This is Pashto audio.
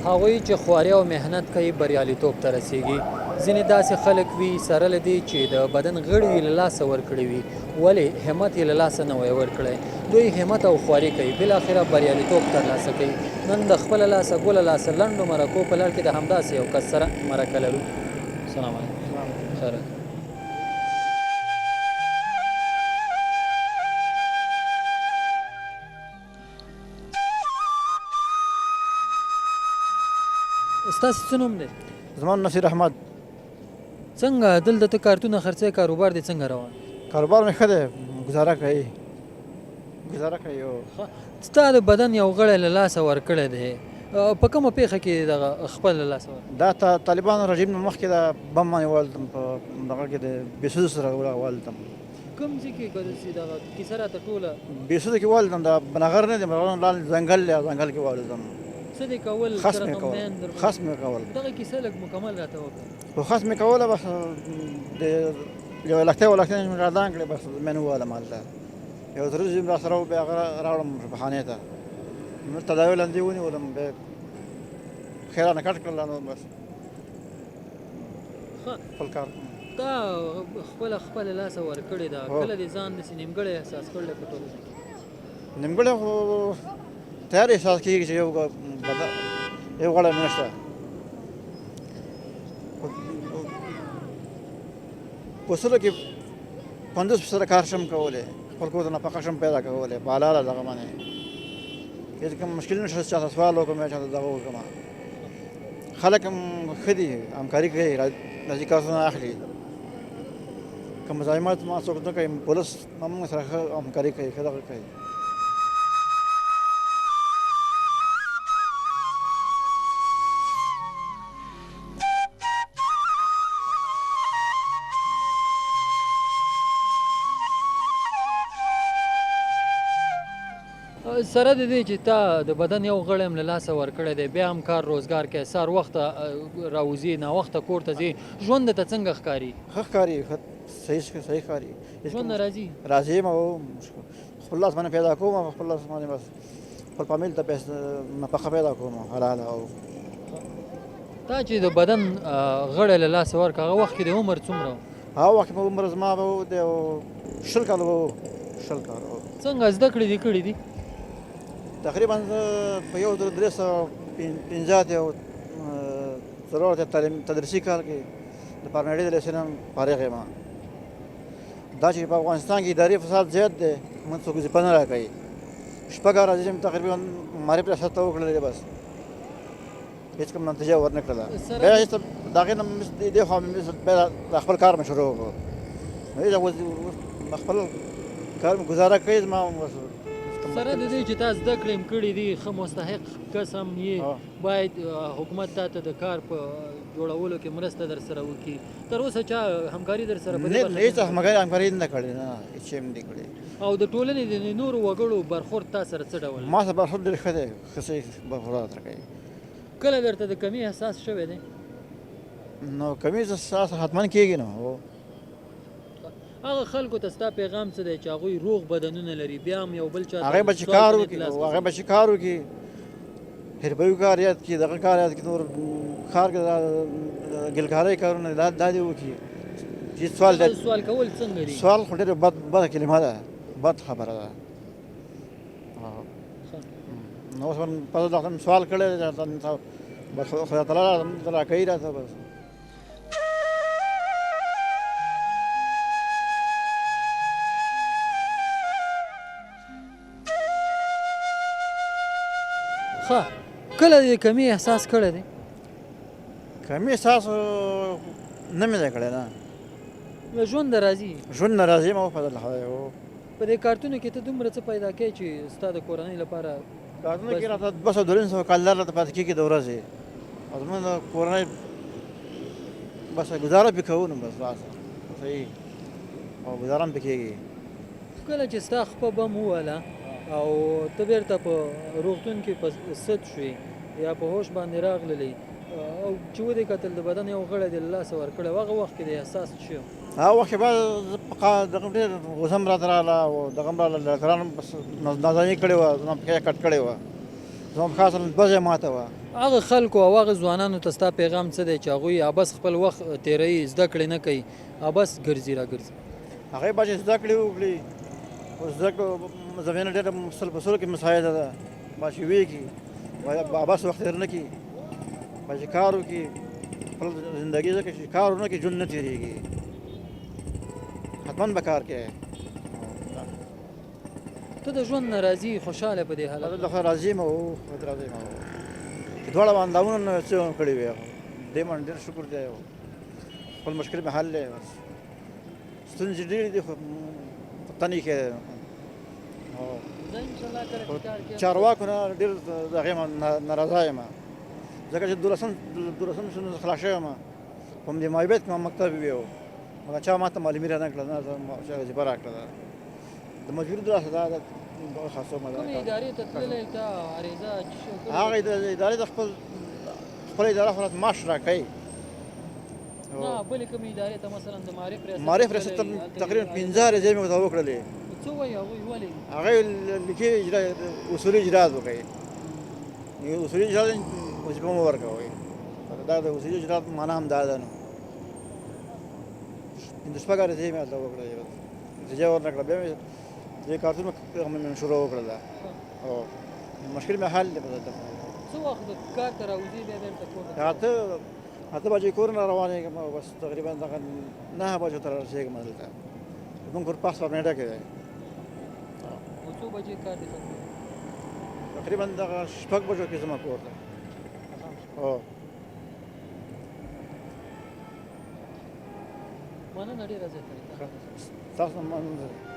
هغوی چې خواري او محنت کوي بریالیتوب ته رسیږي. ځینې داسې خلک وي سره له دې چې د بدن غړي یې له لاسه ورکړي وي ولې همت یې له لاسه نه وی ورکړی. دوی همت او خواري کوي بالاخره بریالیتوب ترلاسه کوي. نن د خپله لاسه ګوله لاسه لنډو مرکو په لړ کې د همداسې یو کس سره مرکه لرو. سلام علیکم. خیر. ستاسو څه نوم دی؟ زما نوم نصیر احمد. څنګه دلته ته کارتونه خرڅوې کاروبار دې څنګه روان؟ کاروبار مې ښه دی، ګزاره کوي. ستا د بدن یو غړی له لاسه ورکړی دی، په کومه پیښه کې دغه خپل له لاسه ورکړی؟ دا طالبانو رژیم نه مخکې د بم باندې والدم، په دغه کې د بېسودو سره والدم. کوم ځای کې که داسې دغه کیسه راته ټوله؟ بېسودو کې والدم، د بنغر نه دی، مرغان لال ځنګل دی، ځنګل کې والدم. څه دې کول؟ خس مې کول. دغه کیسه لږ مکمل راته وکړه. خو خس مې کوله، بس د یو لښتۍ مې رادان کړې، بس مې نه ووالم هلته. یو ترور زوی مې راسره و، بیا هغه راوړم بخانې ته، نو تداوی لاندې ونیولم، بیا خیرانه کټ کړل، نو بس خپل کار. تا خپله لاسه ورکړې ده، کله دې ځان داسې نیمګړی احساس کړلی په ټولنه کې؟ نیمګړی خو تیار احساس کېږي چې یو غړی مې نشته. په سلو کې 50% کار شم کولی، خپل کور ته نفقه شم پیدا کولی، په حلاله دغه باندې هېڅ کوم مشکل نشته چې چاته سوال وکړم یا چاته دغه وکړم. خلک هم ښه دي، همکاري کوي، راځي کارونه اخلي. که مزاحمت ما څوک نه کوي، پولیس هم موږ سره ښه همکاري کوي، ښه دغه کوي. سره د دې چې تا د بدن یو غړی هم له لاسه ورکړی دی، بیا هم کار روزګار کوې، سهار وخته راوځې، ناوخته کور ته ځې، ژوند درته څنګه ښکاري؟ ښه ښکاري، صحیح ښکاري. ژوند نه راځي؟ راځي یم او خپل لاس باندې پیدا کوم، خپل لاس باندې بس خپل فامیل ته نفقه پیدا کوم حلاله. او تا چې د بدن غړی له لاسه ورکړه، هغه وخت کې د عمر څومره و؟ هغه وخت کې عمر زما به و د 20 کاله به و. 20 کاله. څنګه زده کړې دې کړي دي؟ تقریبا په 1350 او 4 تدریسي کال کې د پارنړي د لیسن فارغ یم. دا چې په افغانستان کې اداري فساد زیات دی، موږ څوک وظیفه نه راکوي. شپږ ورځې چې تقریبا معرف ریاست ته وکړلې، بس هېڅ کوم نتیجه ورنه کړله. بیا هېڅ د هغې نه دې خوا مې بیا د خپل کار مې شروع وکړو، خپل کار مې ګزاره کوي. زما سره د دې چې تا زده کړې هم کړي دي، ښه مستحق کس هم یې، باید حکومت تا ته د کار په جوړولو کې مرسته در سره وکړي. تر اوسه چا همکاري در سره په دې برخه کې؟ هېڅ همکاري نه کړې، نه هېڅ شی نه دی کړی. او د ټولنې د نورو وګړو برخورد تا سره څه ډول؟ ما سره برخورد ډېر ښه دی، ښه صحیح برخورد راته کوي. کله درته د کمي احساس شوی دی؟ نو کمي احساس حتما کېږي. نو هغه خلکو ته ستا پیغام څه دی چې هغوی روغ بدنونه لري، بیا هم یو بل چا هغې به چې کار وکړي، حرفوي کار یاد کړي، دغه کار یاد کړي، نور ښار کې ګلکارۍ کارونه دا دې وکړي. سوال کول څنګه دي؟ سوال خو ډېره بده کلمه ده، بد خبره ده. نو اوس پس دغه سوال کړی بس خدای تعالی راکوي راته. بس ښه، کله د کمي احساس کړی دی؟ کمي احساس نه مې دی کړی. نه، له ژونده راځي؟ ژوند نه راځي. ما وفضل خدای. په دې کارتونو کې ته دومره څه پیدا کوې چې ستا د کورنۍ لپاره؟ کارتونو کې راته 200-250 کالدار راته پاتې کېږي د ورځې، او زموږ د کورنۍ بس ګزاره پرې کوو. نو بس صحیح، او ګزاره هم پرې کېږي. کله چې ستا خپه بم وواله او ته بیرته په روغتون کې په ست شوې یا په هوش باندې راغللی، او چې ودې کتل د بدن یو غړی دې له لاسه ورکړی، هغه وخت کې د احساس څه شی و؟ هغه وخت کې به دغه ډېر غوسه هم راته راغله، او دغه هم راغله، ډاکټرانو بس نازني کړې وه، زما پښې کټ کړې وه. زما په خاص بزه ماته وه. هغه خلکو او هغه ځوانانو ته ستا پیغام څه دی چې هغوی ابس خپل وخت تیروي زده کړې نه کوي ابس ګرځي را ګرځي هغې باید چې زده کړې وکړي او زده کړو زمینه ډېره سل په سلو کې مساعده ده باید چې ویې کړي باید بس وخت تېر نه کړي باید چې کار وکړي خپل زندګي ځکه چې کار ونه کړي ژوند نه تېرېږي حتما به کار کوې ته د ژوند نه راضي خوشحاله په دې حالت زه خو راضي یم او راضي یم چې دواړه اندامونه نه څه هم کړي وي دې باندې ډېر شکر دی خپل مشکل مې حل دی بس ستونزې ډېرې دي خو پته نه کښې زه انشاءالله کله چې کار کوم چارواکو نه ډېر د هغې ناراضه یم ځکه چې دولسم شنو خلاص شوی یم په همدې مایبت کې مکتب وي مګر چا ما ته معلومي را نه کړه نه چا وظیفه را کړه د مجبوري دراسه دا خاصه کومې ادارې ته تللی ته عریضه هغه ادارې د خپله اداره خو راته معاش راکوي نه بلې کومې ادارې ته مثلا د معارف ریاست تقریبا 15 عریضې مې ورته وکړلې څه وایي هغوی ولې هغې لیکي اصولي اجراات وکړي اصولي اجراات وظیفه مو ورکوئ دا د اصولي اجراات معنا هم دا ده نو 15 عریضې مې هلته وکړلې نتیجه ورنه کړه بیا مې دې کارتون مې شروع وکړله او مشکل مې حل دی په دلته څه وخت کار ته راوځې بیا بېرته کور ته اته بجې کور نه روانېږم بس تقریبا دغه 9 بجو ته رارسېږم دلته زموږ کور پاس په نیټه کې دی او څو بجې کار دی تقریبا دغه 6 بجو کې زما کور ته هو مننه ډېره زیاته تاسو مننه